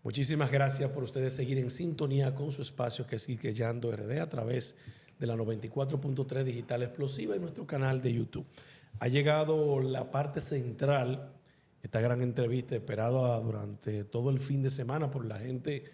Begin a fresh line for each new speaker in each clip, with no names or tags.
Muchísimas gracias por ustedes seguir en sintonía con su espacio que sigue Yando RD a través de la 94.3 Digital Explosiva y nuestro canal de YouTube. Ha llegado la parte central, esta gran entrevista esperada durante todo el fin de semana por la gente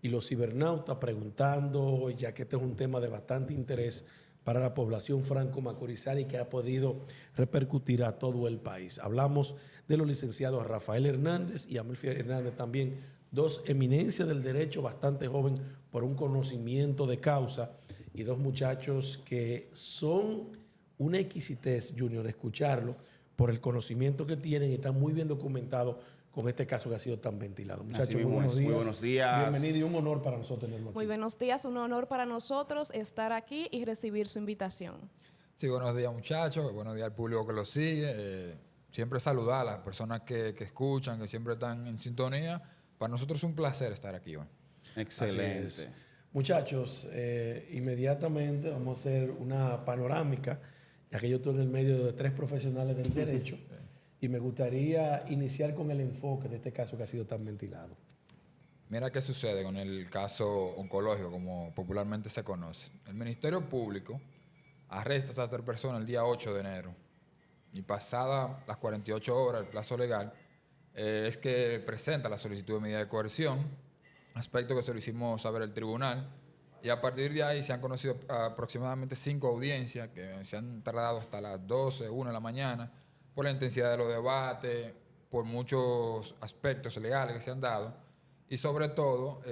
y los cibernautas preguntando, ya que este es un tema de bastante interés para la población franco-macorizana y que ha podido repercutir a todo el país. Hablamos de los licenciados Rafael Hernández y Amelfi Hernández también, dos eminencias del derecho, bastante joven por un conocimiento de causa, y dos muchachos que son una exquisitez, Junior, escucharlo por el conocimiento que tienen y están muy bien documentados con este caso que ha sido tan ventilado. Muchachos, muy buenos días.
Muy buenos días.
Bienvenido y un honor para nosotros tenerlo aquí.
Muy buenos días, un honor para nosotros estar aquí y recibir su invitación.
Sí, buenos días muchachos, buenos días al público que lo sigue. Siempre saludar a las personas que escuchan, que siempre están en sintonía. Para nosotros es un placer estar aquí hoy.
Excelente.
Muchachos, inmediatamente vamos a hacer una panorámica, ya que yo estoy en el medio de tres profesionales del derecho, y me gustaría iniciar con el enfoque de este caso que ha sido tan ventilado.
Mira qué sucede con el caso oncológico, como popularmente se conoce. El Ministerio Público arresta a estas tres personas el día 8 de enero, y pasadas las 48 horas, el plazo legal, es que presenta la solicitud de medida de coerción, aspecto que se lo hicimos saber al tribunal, y a partir de ahí se han conocido aproximadamente 5 audiencias que se han tardado hasta las 12, 1 de la mañana, por la intensidad de los debates, por muchos aspectos legales que se han dado, y sobre todo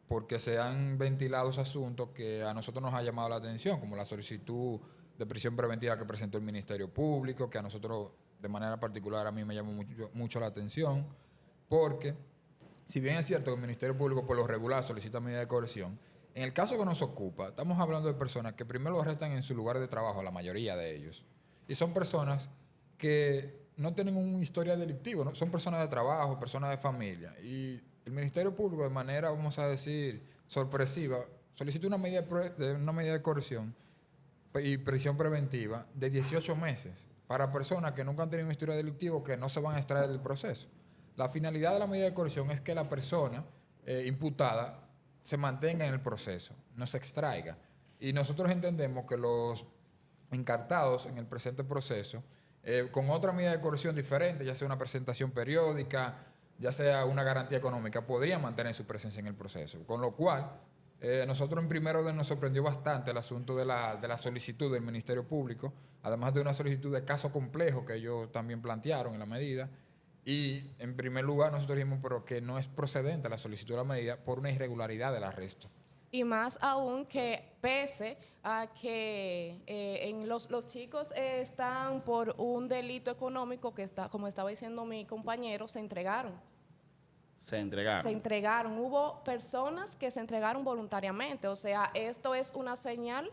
porque se han ventilado asuntos que a nosotros nos ha llamado la atención, como la solicitud de prisión preventiva que presentó el Ministerio Público, que a nosotros de manera particular a mí me llamó mucho la atención, porque si bien es cierto que el Ministerio Público por lo regular solicita medida de coerción, en el caso que nos ocupa, estamos hablando de personas que primero lo arrestan en su lugar de trabajo, la mayoría de ellos, y son personas que no tienen una historia delictiva, ¿no? Son personas de trabajo, personas de familia, y el Ministerio Público de manera, vamos a decir, sorpresiva, solicita una medida de coerción y prisión preventiva de 18 meses para personas que nunca han tenido una historia delictiva o que no se van a extraer del proceso. La finalidad de la medida de coerción es que la persona imputada se mantenga en el proceso, no se extraiga. Y nosotros entendemos que los encartados en el presente proceso, con otra medida de coerción diferente, ya sea una presentación periódica, ya sea una garantía económica, podrían mantener su presencia en el proceso. Con lo cual, nosotros en primer orden nos sorprendió bastante el asunto de la solicitud del Ministerio Público, además de una solicitud de caso complejo que ellos también plantearon en la medida. Y en primer lugar nosotros dijimos pero que no es procedente la solicitud de la medida por una irregularidad del arresto.
Y más aún que pese a que los chicos están por un delito económico que está, como estaba diciendo mi compañero, se entregaron.
Se entregaron.
Se entregaron. Hubo personas que se entregaron voluntariamente. O sea, esto es una señal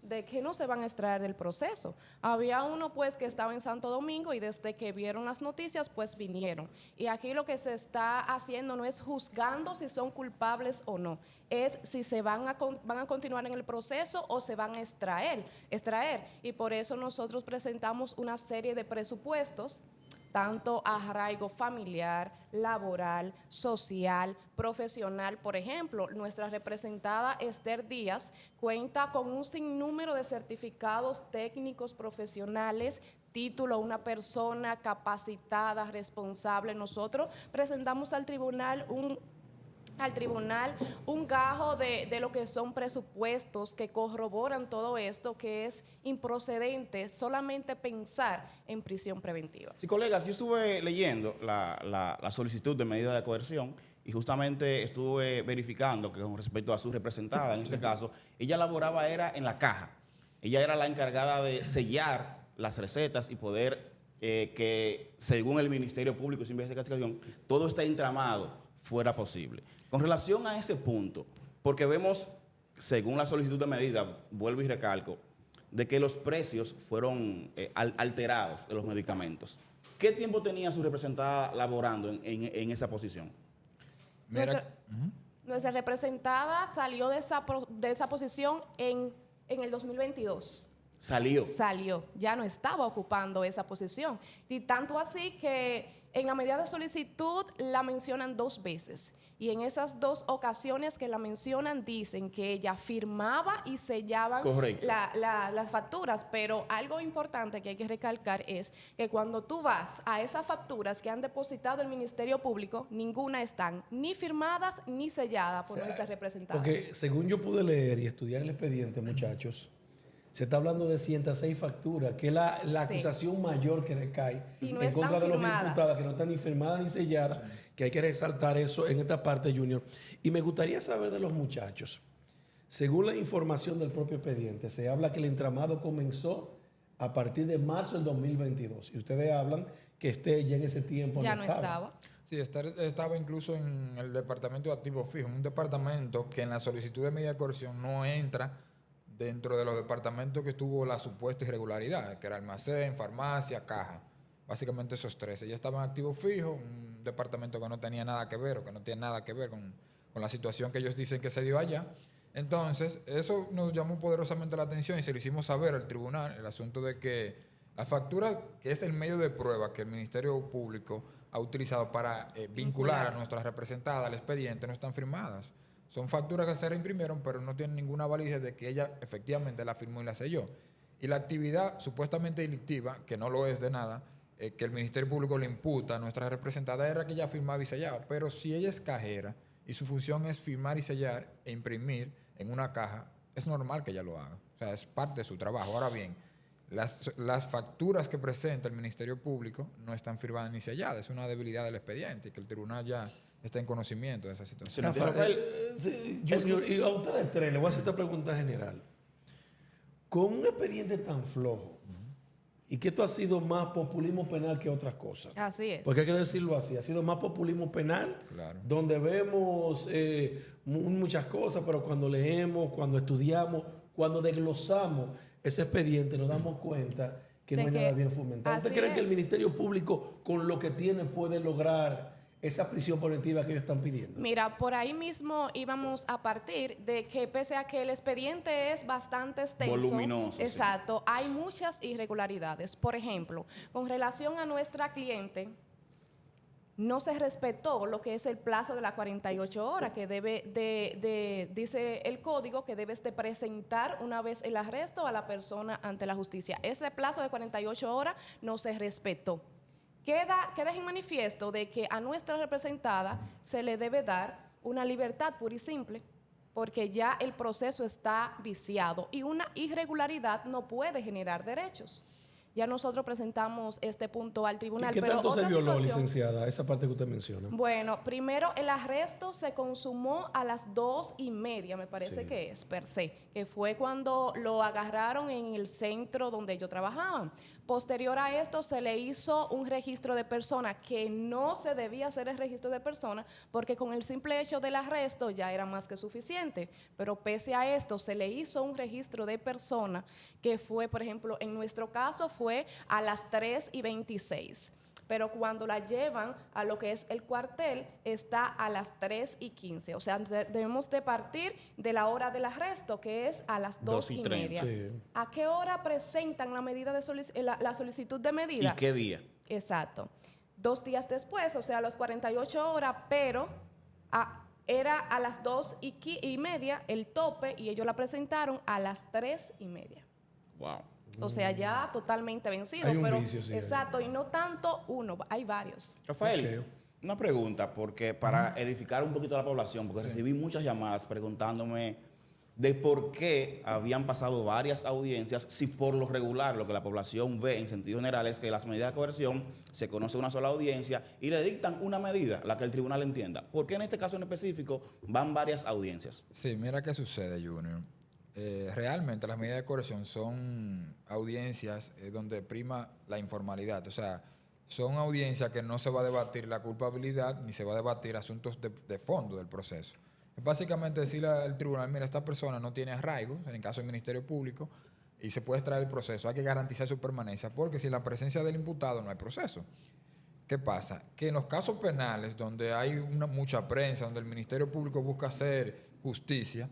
de que no se van a extraer del proceso. Había uno pues que estaba en Santo Domingo y desde que vieron las noticias pues vinieron. Y aquí lo que se está haciendo no es juzgando si son culpables o no, es si se van a continuar en el proceso o se van a extraer. Y por eso nosotros presentamos una serie de presupuestos, tanto arraigo familiar, laboral, social, profesional. Por ejemplo, nuestra representada Esther Díaz cuenta con un sinnúmero de certificados técnicos profesionales, título, una persona capacitada, responsable. Nosotros presentamos al tribunal un gajo de lo que son presupuestos que corroboran todo esto, que es improcedente solamente pensar en prisión preventiva.
Sí, colegas, yo estuve leyendo la solicitud de medida de coerción y justamente estuve verificando que con respecto a su representada, en este caso, ella laboraba era en la caja. Ella era la encargada de sellar las recetas y poder que, según el Ministerio Público y su investigación, todo este entramado fuera posible. Con relación a ese punto, porque vemos, según la solicitud de medida, vuelvo y recalco, de que los precios fueron alterados de los medicamentos. ¿Qué tiempo tenía su representada laborando en esa posición?
Nuestra representada salió de esa posición en el 2022.
Salió.
Ya no estaba ocupando esa posición. Y tanto así que En la medida de solicitud la mencionan 2 veces y en esas 2 ocasiones que la mencionan dicen que ella firmaba y sellaban
Correcto.
las facturas, pero algo importante que hay que recalcar es que cuando tú vas a esas facturas que han depositado el Ministerio Público, ninguna están ni firmadas ni selladas por nuestra representada.
Porque según yo pude leer y estudiar el expediente, muchachos, se está hablando de 106 facturas, que es la
Sí.
acusación mayor que recae
Y no
en
están
contra de los
firmadas.
imputados, que no están ni firmadas ni selladas, que hay que resaltar eso en esta parte, Junior. Y me gustaría saber de los muchachos, según la información del propio expediente, se habla que el entramado comenzó a partir de marzo del 2022. Y ustedes hablan que ya en ese tiempo
Ya no estaba.
Sí, estaba incluso en el Departamento de Activos Fijos, un departamento que en la solicitud de medida de coerción no entra dentro de los departamentos que tuvo la supuesta irregularidad, que era almacén, farmacia, caja. Básicamente esos 3. Ella estaba en Activos Fijos, un departamento que no tenía nada que ver o que no tiene nada que ver con la situación que ellos dicen que se dio allá. Entonces, eso nos llamó poderosamente la atención y se lo hicimos saber al tribunal, el asunto de que la factura, que es el medio de prueba que el Ministerio Público ha utilizado para vincular a nuestras representadas al expediente, no están firmadas. Son facturas que se reimprimieron, pero no tienen ninguna validez de que ella efectivamente la firmó y la selló. Y la actividad supuestamente delictiva, que no lo es de nada, que el Ministerio Público le imputa a nuestra representada era que ella firmaba y sellaba. Pero si ella es cajera y su función es firmar y sellar e imprimir en una caja, es normal que ella lo haga. O sea, es parte de su trabajo. Ahora bien, las facturas que presenta el Ministerio Público no están firmadas ni selladas. Es una debilidad del expediente y que el tribunal ya está en conocimiento de esa situación.
Rafael, Junior, y a ustedes 3 les voy a hacer esta pregunta general. Con un expediente tan flojo, y que esto ha sido más populismo penal que otras cosas.
Así es.
Porque hay que decirlo así, ha sido más populismo penal,
Claro.
donde vemos muchas cosas, pero cuando leemos, cuando estudiamos, cuando desglosamos ese expediente, nos damos cuenta que
De
no hay
que
nada bien fomentado. ¿Usted
así
cree que el
es.
Ministerio Público, con lo que tiene, puede lograr esa prisión preventiva que ellos están pidiendo?
Mira, por ahí mismo íbamos a partir de que pese a que el expediente es bastante extenso,
Voluminoso, sí.
exacto, hay muchas irregularidades. Por ejemplo, con relación a nuestra cliente, no se respetó lo que es el plazo de las 48 horas que dice el código que debes de presentar una vez el arresto a la persona ante la justicia. Ese plazo de 48 horas no se respetó. Queda en manifiesto de que a nuestra representada se le debe dar una libertad pura y simple, porque ya el proceso está viciado y una irregularidad no puede generar derechos. Ya nosotros presentamos este punto al tribunal.
¿Qué
pero
tanto se
otra
violó,
situación-
licenciada, esa parte que usted menciona?
Bueno, primero el arresto se consumó a las 2:30, me parece
Sí.
que es, per se, que fue cuando lo agarraron en el centro donde ellos trabajaban. Posterior a esto se le hizo un registro de persona, que no se debía hacer el registro de persona, porque con el simple hecho del arresto ya era más que suficiente. Pero pese a esto se le hizo un registro de persona, que fue, por ejemplo, en nuestro caso fue a las 3:26. Pero cuando la llevan a lo que es el cuartel, está a las 3:15. O sea, debemos de partir de la hora del arresto, que es a las 2:30.
Sí.
¿A qué hora presentan la medida de la solicitud de medida?
¿Y qué día?
Exacto. 2 días después, o sea, a las 48 horas, pero era a las 2:30 el tope y ellos la presentaron a las 3:30.
Wow.
O sea, ya totalmente vencido.
Hay un
pero,
vicio, sí,
exacto, y no tanto uno, hay varios.
Rafael,
Ok.
una pregunta, porque para edificar un poquito a la población, porque recibí muchas llamadas preguntándome de por qué habían pasado varias audiencias, si por lo regular lo que la población ve en sentido general es que las medidas de coerción se conoce una sola audiencia y le dictan una medida, la que el tribunal entienda. ¿Por qué en este caso en específico van varias audiencias?
Sí, mira qué sucede, Junior. Realmente las medidas de coerción son audiencias donde prima la informalidad. O sea, son audiencias que no se va a debatir la culpabilidad ni se va a debatir asuntos de fondo del proceso. Es básicamente decirle al tribunal, mira, esta persona no tiene arraigo, en el caso del Ministerio Público, y se puede extraer el proceso. Hay que garantizar su permanencia, porque sin la presencia del imputado no hay proceso. ¿Qué pasa? Que en los casos penales, donde hay mucha prensa, donde el Ministerio Público busca hacer justicia,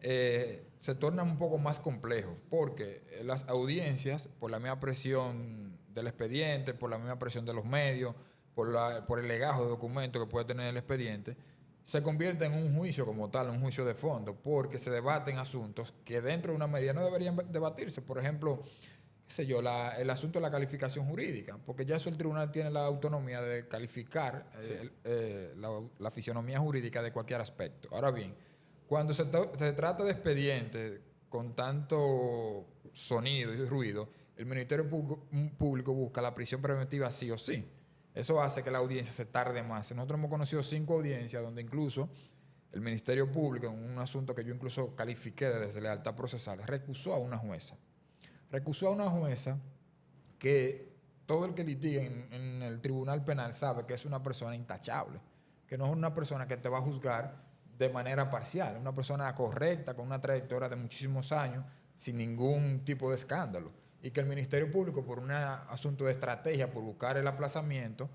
se tornan un poco más complejos, porque las audiencias, por la misma presión del expediente, por la misma presión de los medios, por el legajo de documentos que puede tener el expediente, se convierte en un juicio como tal, un juicio de fondo, porque se debaten asuntos que dentro de una medida no deberían debatirse. Por ejemplo, qué sé yo, el asunto de la calificación jurídica, porque ya eso el tribunal tiene la autonomía de calificar la fisionomía jurídica de cualquier aspecto. Ahora bien, cuando se trata de expedientes con tanto sonido y ruido, el Ministerio Público busca la prisión preventiva sí o sí. Eso hace que la audiencia se tarde más. Nosotros hemos conocido 5 audiencias donde incluso el Ministerio Público, en un asunto que yo incluso califiqué de deslealtad procesal, recusó a una jueza. Recusó a una jueza que todo el que litiga en el tribunal penal sabe que es una persona intachable, que no es una persona que te va a juzgar de manera parcial, es una persona correcta, con una trayectoria de muchísimos años, sin ningún tipo de escándalo. Y que el Ministerio Público, por un asunto de estrategia, por buscar el aplazamiento,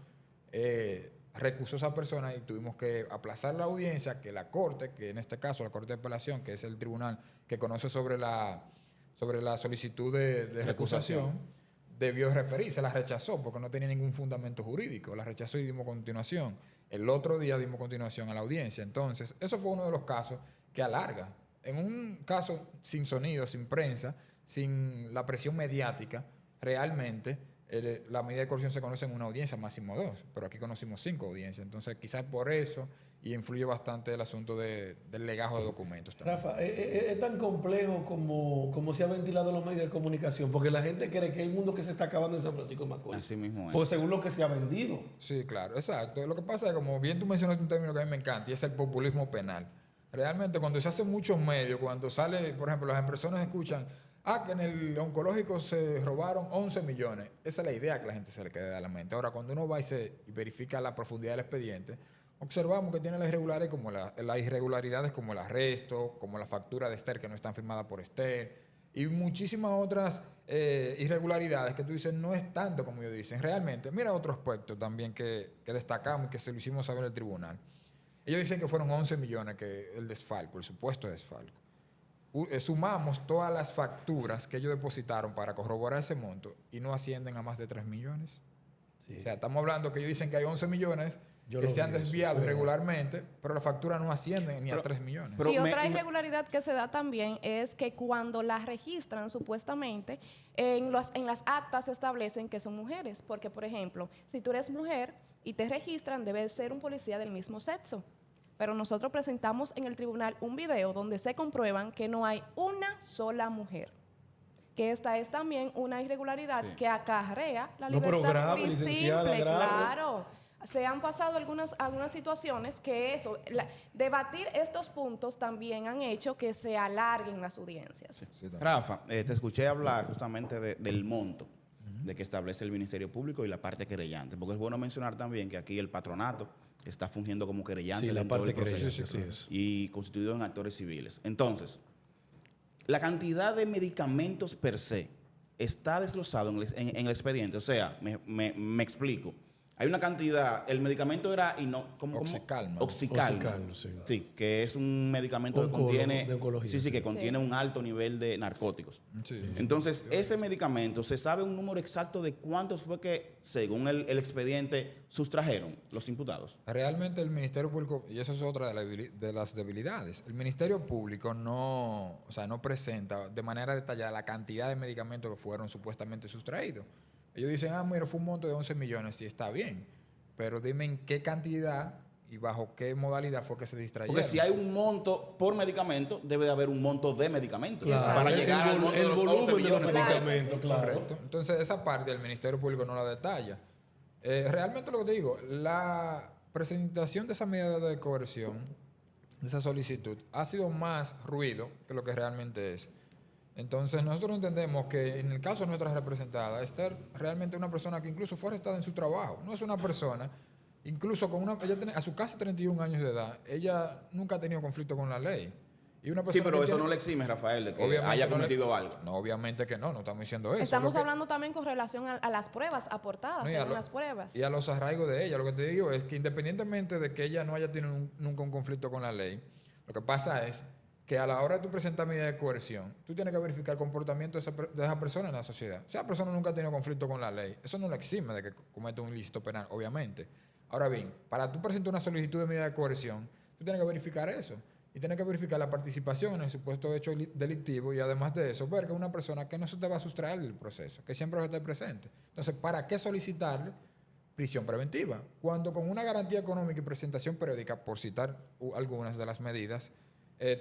recusó a esa persona y tuvimos que aplazar la audiencia, que la Corte, que en este caso la Corte de Apelación, que es el tribunal que conoce sobre la solicitud de recusación, debió referirse, la rechazó porque no tenía ningún fundamento jurídico, la rechazó y dimos continuación. El otro día dimos continuación a la audiencia. Entonces, eso fue uno de los casos que alarga. En un caso sin sonido, sin prensa, sin la presión mediática, realmente la medida de coerción se conoce en una audiencia, máximo 2, pero aquí conocimos 5 audiencias. Entonces, quizás por eso, y influye bastante el asunto del legajo de documentos también.
Rafa, es tan complejo como se ha ventilado en los medios de comunicación, porque la gente cree que hay un mundo que se está acabando en San Francisco de Macorís.
Así mismo es.
O según lo que se ha vendido.
Sí, claro, exacto. Lo que pasa es, como bien tú mencionaste un término que a mí me encanta, y es el populismo penal. Realmente, cuando se hacen muchos medios, cuando sale, por ejemplo, las personas escuchan, que en el oncológico se robaron 11 millones. Esa es la idea que la gente se le queda a la mente. Ahora, cuando uno va y verifica la profundidad del expediente, observamos que tiene las irregularidades como el arresto, como la factura de Esther que no están firmada por Esther, y muchísimas otras irregularidades que tú dices no es tanto como ellos dicen. Realmente, mira otro aspecto también que destacamos y que se lo hicimos saber al tribunal. Ellos dicen que fueron 11 millones el desfalco, el supuesto desfalco. Sumamos todas las facturas que ellos depositaron para corroborar ese monto y no ascienden a más de 3 millones. Sí. O sea, estamos hablando que ellos dicen que hay 11 millones que se han desviado irregularmente, pero las facturas no ascienden ni a 3 millones.
Y otra irregularidad que se da también es que cuando las registran, supuestamente, en las actas se establecen que son mujeres. Porque, por ejemplo, si tú eres mujer y te registran, debe ser un policía del mismo sexo. Pero nosotros presentamos en el tribunal un video donde se comprueban que no hay una sola mujer. Que esta es también una irregularidad que acarrea la libertad
grave,
visible,
licenciada, grave.
claro. Se han pasado algunas situaciones que debatir estos puntos también han hecho que se alarguen las audiencias.
Sí,
Rafa, te escuché hablar justamente del monto de que establece el Ministerio Público y la parte querellante, porque es bueno mencionar también que aquí el patronato está fungiendo como querellante
Sí, la
dentro
parte
del proceso
querellante, así es.
y constituido en actores civiles. Entonces, la cantidad de medicamentos per se está desglosado en el expediente. O sea, me explico. Hay una cantidad, el medicamento era
Oxicalma.
Oxicalma, sí, que es un medicamento que contiene,
de oncología,
que contiene un alto nivel de narcóticos.
Sí.
Entonces, ese medicamento, ¿se sabe un número exacto de cuántos fue que, según el expediente, sustrajeron los imputados?
Realmente el Ministerio Público, y eso es otra de las debilidades, el Ministerio Público no presenta de manera detallada la cantidad de medicamentos que fueron supuestamente sustraídos. Ellos dicen, mira, fue un monto de 11 millones, sí está bien, pero dime en qué cantidad y bajo qué modalidad fue que se distrayeron.
Porque si hay un monto por medicamento, debe de haber un monto de medicamentos
Claro,
para llegar al monto de los 11
volumen de los
millones.
medicamentos, claro.
Correcto. Entonces, esa parte el Ministerio Público no la detalla. Realmente lo que te digo, la presentación de esa medida de coerción, de esa solicitud, ha sido más ruido que lo que realmente es. Entonces, nosotros entendemos que en el caso de nuestra representada, Esther realmente es una persona que incluso fue arrestada en su trabajo. No es una persona, incluso ella a sus casi 31 años de edad, ella nunca ha tenido conflicto con la ley. Y una persona
Sí, pero eso no le exime, Rafael, de que haya cometido algo.
No, obviamente que no estamos diciendo eso.
Estamos hablando también con relación a las pruebas aportadas, según las pruebas.
Y a los arraigos de ella. Lo que te digo es que independientemente de que ella no haya tenido nunca un conflicto con la ley, lo que pasa es que a la hora de tú presentar medida de coerción, tú tienes que verificar el comportamiento de esa persona en la sociedad. O sea, la persona nunca ha tenido conflicto con la ley. Eso no lo exime de que cometa un ilícito penal, obviamente. Ahora bien, para tú presentar una solicitud de medida de coerción, tú tienes que verificar eso. Y tienes que verificar la participación en el supuesto hecho delictivo y además de eso, ver que es una persona que no se te va a sustraer del proceso, que siempre va a estar presente. Entonces, ¿para qué solicitarle prisión preventiva? Cuando con una garantía económica y presentación periódica, por citar algunas de las medidas,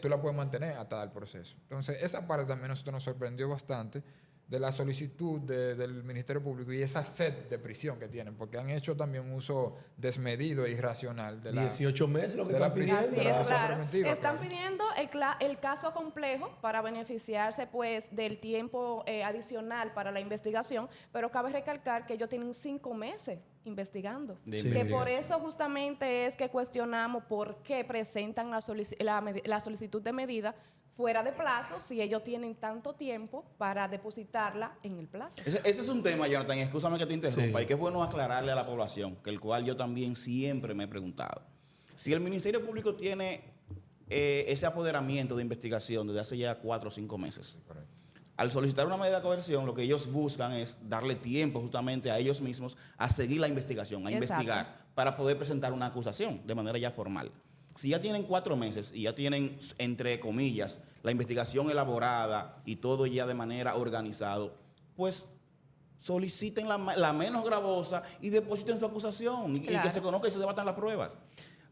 tú la puedes mantener atada al proceso. Entonces, esa parte también a nosotros nos sorprendió bastante de la solicitud del Ministerio Público y esa sed de prisión que tienen, porque han hecho también un uso desmedido e irracional de la
18 meses lo que
de la
están
prisión.
Así
pidiendo.
es,
prisión
claro.
preventiva,
Están
claro.
pidiendo el caso complejo para beneficiarse pues del tiempo adicional para la investigación, pero cabe recalcar que ellos tienen 5 meses investigando.
De
Sí.
Que
investigación.
por eso justamente es que cuestionamos por qué presentan la solicitud de medida fuera de plazo si ellos tienen tanto tiempo para depositarla en el plazo.
Ese es un tema, Jonathan, y excúsame que te interrumpa,
Sí.
y que es bueno aclararle a la población, que el cual yo también siempre me he preguntado. Si el Ministerio Público tiene ese apoderamiento de investigación desde hace ya 4 o 5 meses,
Correcto.
al solicitar una medida de coerción, lo que ellos buscan es darle tiempo justamente a ellos mismos a seguir la investigación, a
Exacto.
investigar, para poder presentar una acusación de manera ya formal. Si ya tienen 4 meses y ya tienen, entre comillas, la investigación elaborada y todo ya de manera organizado, pues soliciten la menos gravosa y depositen su acusación y que
Claro.
se conozca y se debatan las pruebas.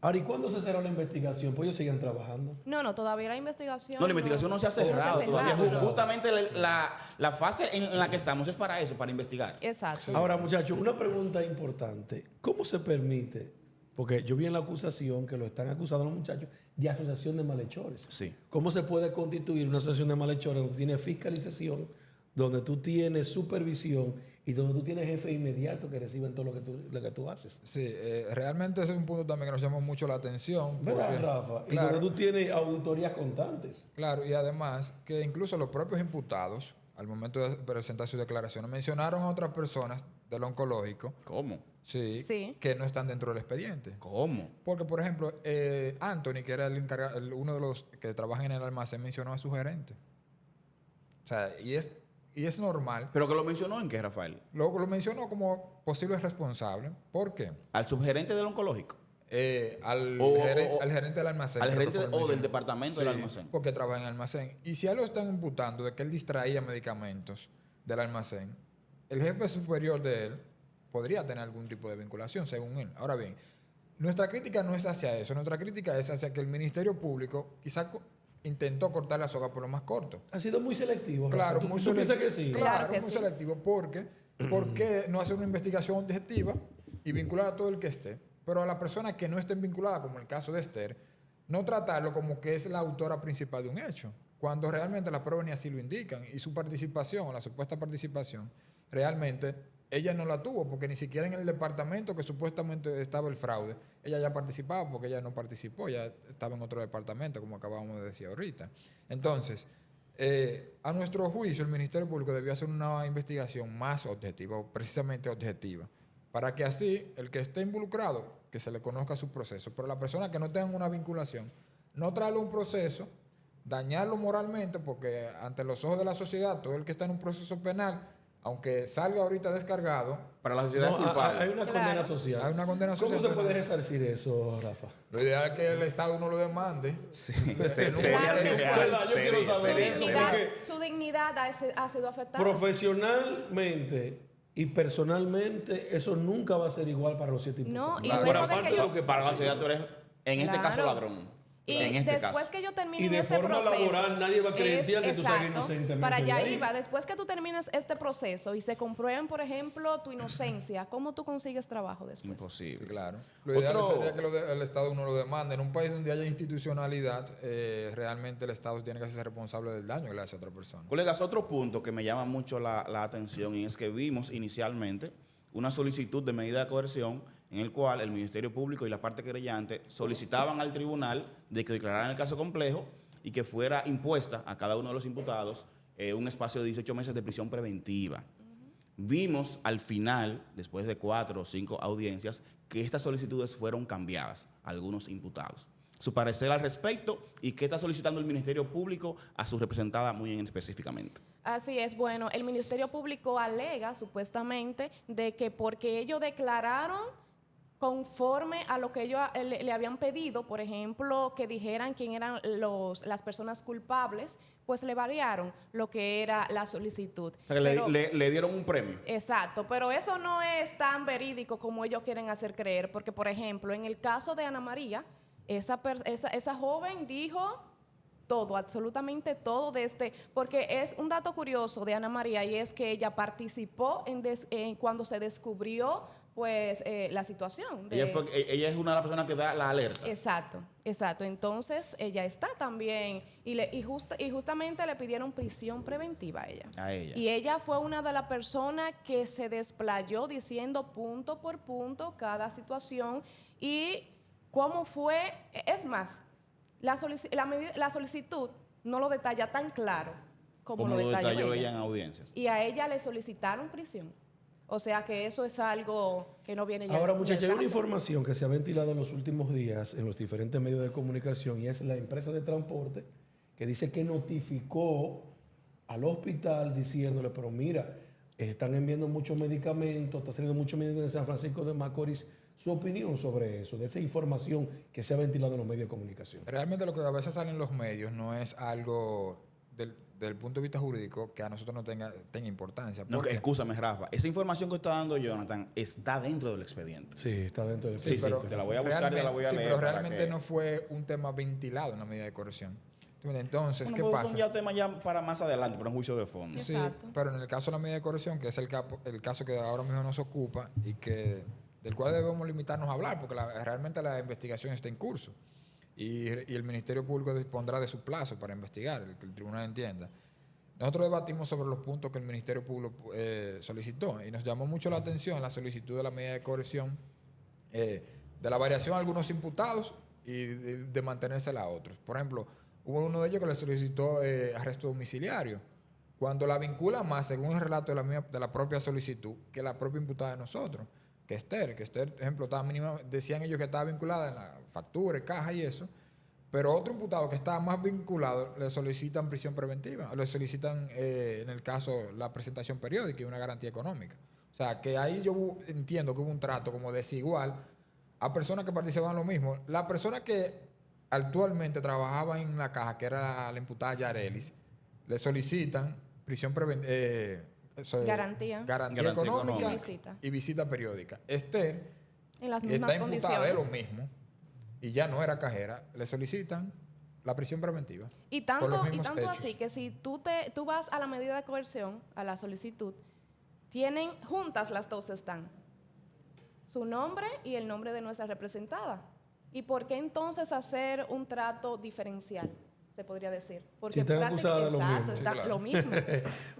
Ahora, ¿y cuándo se cerró la investigación? Pues ellos siguen trabajando.
No, todavía la investigación.
No, la investigación no se ha cerrado
se ha
todavía.
cerrado.
Justamente la fase en la que estamos es para eso, para investigar.
Exacto.
Ahora, muchachos, una pregunta importante. ¿Cómo se permite? Porque yo vi en la acusación que lo están acusando los muchachos de asociación de malhechores.
Sí.
¿Cómo se puede constituir una asociación de malhechores donde tienes fiscalización, donde tú tienes supervisión y donde tú tienes jefe inmediato que reciben todo lo que tú haces?
Sí, realmente ese es un punto también que nos llama mucho la atención.
¿Verdad,
porque-
Rafa? Y
Claro.
donde tú tienes auditorías constantes.
Claro, y además que incluso los propios imputados, al momento de presentar sus declaraciones, mencionaron a otras personas del oncológico,
¿Cómo?
sí,
Sí.
que no están dentro del expediente.
¿Cómo?
Porque, por ejemplo, Anthony, que era el encargado, uno de los que trabajan en el almacén, mencionó a su gerente. O sea, y es normal.
¿Pero que lo mencionó en qué, Rafael?
Lo mencionó como posible responsable. ¿Por qué?
¿Al subgerente del oncológico?
Al
O-
gerente del almacén.
¿Al
creo que
gerente
fue
o
mencionado.
del departamento del almacén?
Porque trabaja en el almacén. Y si a él lo están imputando de que él distraía medicamentos del almacén, el jefe superior de él podría tener algún tipo de vinculación, según él. Ahora bien, nuestra crítica no es hacia eso. Nuestra crítica es hacia que el Ministerio Público quizá intentó cortar la soga por lo más corto.
Ha sido muy selectivo, Rafa.
Claro,
¿Tú,
muy
tú piensas
selectivo.
que sí?
Claro
Claro,
que
muy
sí.
selectivo. ¿Por qué no hacer una investigación objetiva y vincular a todo el que esté? Pero a la persona que no estén vinculadas, como el caso de Esther, no tratarlo como que es la autora principal de un hecho, cuando realmente las pruebas ni así lo indican. Y su participación, o la supuesta participación, realmente ella no la tuvo, porque ni siquiera en el departamento que supuestamente estaba el fraude, ella ya participaba, porque ella no participó, ya estaba en otro departamento, como acabamos de decir ahorita. Entonces, a nuestro juicio, el Ministerio Público debió hacer una investigación más objetiva, o precisamente objetiva, para que así el que esté involucrado, que se le conozca su proceso, pero la persona que no tenga una vinculación, no traerle un proceso, dañarlo moralmente, porque ante los ojos de la sociedad, todo el que está en un proceso penal, aunque salga ahorita descargado,
Para la sociedad
No,
es culpable.
hay una
Claro.
condena social.
hay una condena
¿Cómo
social.
se puede
penal.
resarcir eso, Rafa?
Lo ideal es que el Estado no lo demande.
Sí,
Claro
sería
que
lo
sí.
ideal,
Verdad, yo quiero
sería,
saber
Su
sería,
eso,
dignidad,
sería.
porque-
su dignidad ha sido afectada.
Profesionalmente y personalmente, eso nunca va a ser igual para los 7
No,
imputados.
y
Por
luego de
aparte
que
de
yo-
lo que para la sociedad tú eres, en este
Claro.
caso, ladrón.
Y
en este
después
caso.
que yo termine
Y de
ese
forma
proceso,
laboral, nadie va a creer en ti que tú salgas
exacto,
inocentemente
para allá
de ahí.
iba. Después que tú termines este proceso y se comprueben, por ejemplo, tu inocencia, ¿cómo tú consigues trabajo después?
Sí,
Imposible.
claro. Lo ideal
Otro-
sería que el Estado no lo demande. En un país donde haya institucionalidad, realmente el Estado tiene que ser responsable del daño que le hace a otra persona.
Colegas, otro punto que me llama mucho la atención y es que vimos inicialmente una solicitud de medida de coerción en el cual el Ministerio Público y la parte querellante solicitaban al tribunal de que declararan el caso complejo y que fuera impuesta a cada uno de los imputados un espacio de 18 meses de prisión preventiva. Vimos al final, después de 4 o 5 audiencias, que estas solicitudes fueron cambiadas a algunos imputados. su parecer al respecto y qué está solicitando el Ministerio Público a su representada muy específicamente.
Así es, bueno, el Ministerio Público alega supuestamente de que porque ellos declararon conforme a lo que ellos le habían pedido, por ejemplo, que dijeran quién eran las personas culpables, pues le variaron lo que era la solicitud.
O sea, que
Pero-
le dieron un premio.
Exacto, pero eso no es tan verídico como ellos quieren hacer creer, porque por ejemplo, en el caso de Ana María, esa joven dijo todo, absolutamente todo porque es un dato curioso de Ana María y es que ella participó en cuando se descubrió pues la situación.
Ella es una de las personas que da la alerta.
Exacto, exacto. Entonces ella está también y justamente le pidieron prisión preventiva a ella.
A ella.
Y ella fue una de las personas que se desplayó diciendo punto por punto cada situación y cómo fue. Es más, la solicitud no lo detalla tan claro como lo detalló
ella en audiencias.
Y a ella le solicitaron prisión. O sea que eso es algo que no viene ya.
Ahora,
ni al
muchachos, hay una
caso.
información que se ha ventilado en los últimos días en los diferentes medios de comunicación y es la empresa de transporte que dice que notificó al hospital diciéndole, pero mira, están enviando muchos medicamentos, está saliendo muchos medicamentos de San Francisco de Macorís. Su opinión sobre eso, de esa información que se ha ventilado en los medios de comunicación.
Realmente lo que a veces sale en los medios no es algo del punto de vista jurídico que a nosotros no tenga importancia.
No,
porque-
escúchame, Rafa. Esa información que está dando Jonathan está dentro del expediente.
Sí, está dentro del
Sí,
expediente.
te la voy a buscar y te la voy a leer.
pero
para
realmente
que-
no fue un tema ventilado en la medida de corrección. Entonces,
Bueno,
¿qué
pues
pasa?
son ya temas ya para más adelante, para un juicio de fondo.
Sí.
Sí,
Exacto.
pero en el caso de la medida de corrección, que es el caso que ahora mismo nos ocupa y que del cual debemos limitarnos a hablar, porque realmente la investigación está en curso y el Ministerio Público dispondrá de su plazo para investigar, que el tribunal entienda. Nosotros debatimos sobre los puntos que el Ministerio Público solicitó y nos llamó mucho la atención la solicitud de la medida de corrección de la variación a algunos imputados y de mantenérsela a otros. Por ejemplo, hubo uno de ellos que le solicitó arresto domiciliario, cuando la vincula más, según el relato de la propia solicitud, que la propia imputada de nosotros, que Esther, por ejemplo, estaba decían ellos que estaba vinculada en la factura, caja y eso, pero otro imputado que estaba más vinculado le solicitan prisión preventiva, le solicitan, en el caso, la presentación periódica y una garantía económica. O sea, que ahí yo entiendo que hubo un trato como desigual a personas que participaban en lo mismo. La persona que actualmente trabajaba en la caja, que era la imputada Yarelis, le solicitan prisión preventiva,
Garantía.
Garantía
económica
económica.
y visita periódica. Esther,
En las
que
mismas
está imputada de
condiciones.
lo mismo y ya no era cajera, le solicitan la prisión preventiva.
Y
por los
tanto,
mismos hechos.
así que si tú vas a la medida de coerción, a la solicitud, tienen juntas las dos están. Su nombre y el nombre de nuestra representada. ¿Y por qué entonces hacer un trato diferencial? Se podría decir. Porque
Si están acusadas de lo
exacto,
mismo.
está
Sí, claro.
lo mismo.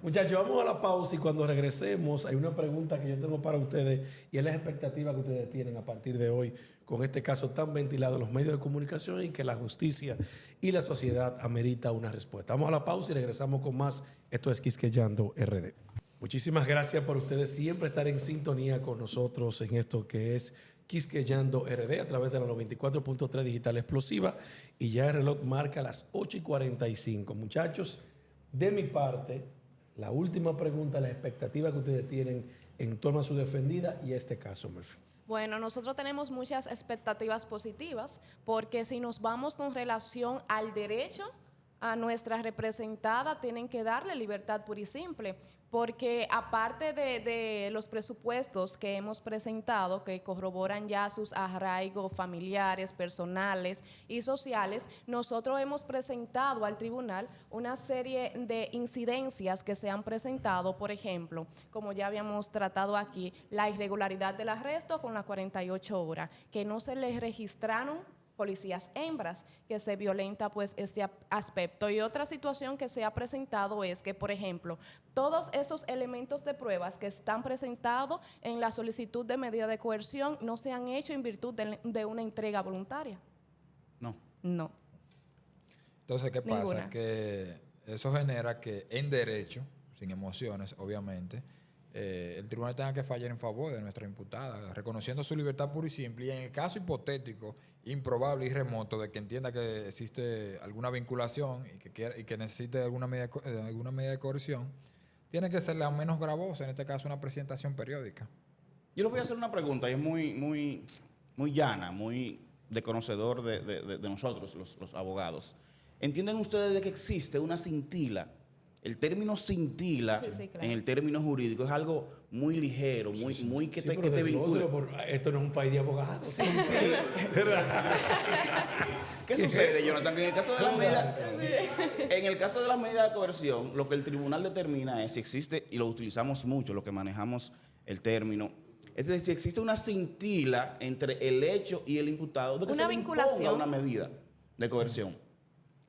Muchachos, vamos a la pausa y cuando regresemos hay una pregunta que yo tengo para ustedes y es la expectativa que ustedes tienen a partir de hoy con este caso tan ventilado en los medios de comunicación y que la justicia y la sociedad amerita una respuesta. Vamos a la pausa y regresamos con más. Esto es Quisqueyando RD. Muchísimas gracias por ustedes siempre estar en sintonía con nosotros en esto que es Quisqueyando RD a través de la 94.3 Digital Explosiva y ya el reloj marca las 8:45. Muchachos, de mi parte, la última pregunta, la expectativa que ustedes tienen en torno a su defendida y este caso, Murphy.
Bueno, nosotros tenemos muchas expectativas positivas porque si nos vamos con relación al derecho a nuestra representada, tienen que darle libertad pura y simple, porque aparte de los presupuestos que hemos presentado, que corroboran ya sus arraigos familiares, personales y sociales, nosotros hemos presentado al tribunal una serie de incidencias que se han presentado, por ejemplo, como ya habíamos tratado aquí, la irregularidad del arresto con las 48 horas, que no se les registraron policías hembras, que se violenta pues este aspecto. Y otra situación que se ha presentado es que, por ejemplo, todos esos elementos de pruebas que están presentados en la solicitud de medida de coerción no se han hecho en virtud de una entrega voluntaria.
No.
No.
Entonces, ¿qué pasa?
Ninguna.
Que eso genera que en derecho, sin emociones, obviamente, el tribunal tenga que fallar en favor de nuestra imputada, reconociendo su libertad pura y simple. Y en el caso hipotético improbable y remoto de que entienda que existe alguna vinculación y que necesite alguna medida de coerción, tiene que ser la menos gravosa, en este caso una presentación periódica.
Yo les voy a hacer una pregunta y es muy llana, muy de conocedor de nosotros, los abogados. ¿Entienden ustedes de que existe una cintila? El término cintila
Sí, claro.
en el término jurídico es algo muy ligero, muy que te vincula.
Esto no es un país de abogados.
Sí. ¿Qué sucede, Jonathan? Que en el caso de las medidas, en el caso de las medidas de coerción, lo que el tribunal determina es si existe, y lo utilizamos mucho, lo que manejamos el término, es decir, si existe una cintila entre el hecho y el imputado de que
Una
se le imponga
vinculación.
una medida de coerción.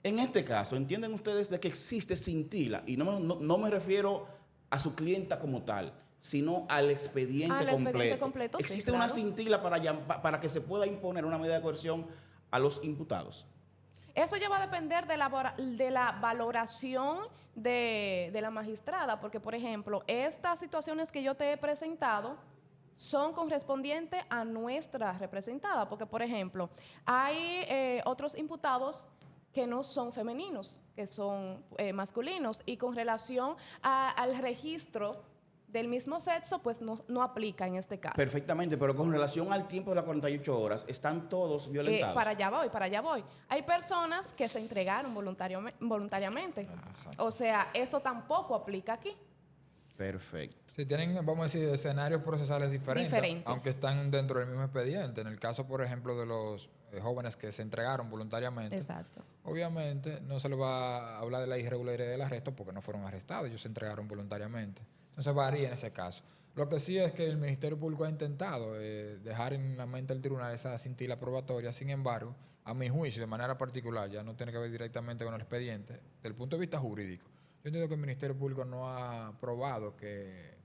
En este caso, ¿entienden ustedes de que existe cintila? Y no me refiero a su clienta como tal, sino al expediente
Al
completo.
expediente completo, sí,
¿Existe
claro.
una cintila para que se pueda imponer una medida de coerción a los imputados?
Eso ya va a depender de la valoración de la magistrada, porque, por ejemplo, estas situaciones que yo te he presentado son correspondientes a nuestra representada, porque, por ejemplo, hay otros imputados que no son femeninos, que son masculinos, y con relación al registro del mismo sexo, pues no aplica en este caso.
Perfectamente, pero con relación al tiempo de las 48 horas, ¿están todos violentados?
Para allá voy. Hay personas que se entregaron voluntariamente.
Exacto.
O sea, esto tampoco aplica aquí.
Perfecto.
Sí, tienen, vamos a decir, escenarios procesales diferentes, aunque están dentro del mismo expediente. En el caso, por ejemplo, de los jóvenes que se entregaron voluntariamente,
Exacto.
obviamente no se les va a hablar de la irregularidad del arresto porque no fueron arrestados, ellos se entregaron voluntariamente. Entonces varía en ese caso. Lo que sí es que el Ministerio Público ha intentado dejar en la mente del tribunal esa cintila probatoria. Sin embargo, a mi juicio, de manera particular, ya no tiene que ver directamente con el expediente, desde el punto de vista jurídico. Yo entiendo que el Ministerio Público no ha probado que,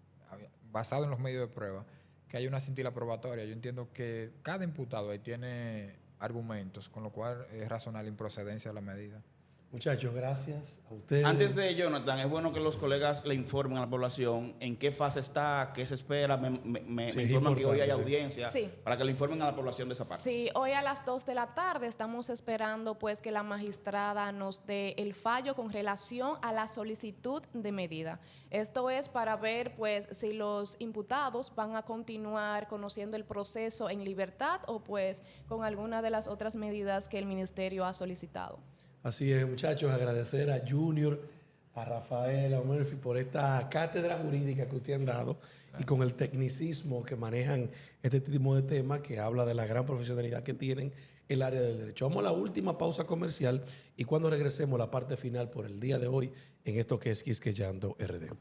basado en los medios de prueba, que hay una cintila probatoria. Yo entiendo que cada imputado ahí tiene argumentos, con lo cual es razonable la improcedencia de la medida.
Muchachos, gracias a ustedes.
Antes de Jonathan, es bueno que los colegas le informen a la población en qué fase está, qué se espera. Me
Sí,
informan que hoy hay
importante, sí.
audiencia,
Sí.
para que le informen a la población de esa parte.
Sí, hoy a las 2 de la tarde estamos esperando pues que la magistrada nos dé el fallo con relación a la solicitud de medida. Esto es para ver pues si los imputados van a continuar conociendo el proceso en libertad o pues con alguna de las otras medidas que el ministerio ha solicitado.
Así es, muchachos, agradecer a Junior, a Rafael, a Murphy por esta cátedra jurídica que ustedes han dado y con el tecnicismo que manejan este tipo de temas que habla de la gran profesionalidad que tienen en el área del derecho. Vamos a la última pausa comercial y cuando regresemos la parte final por el día de hoy en esto que es Quisqueyando RD.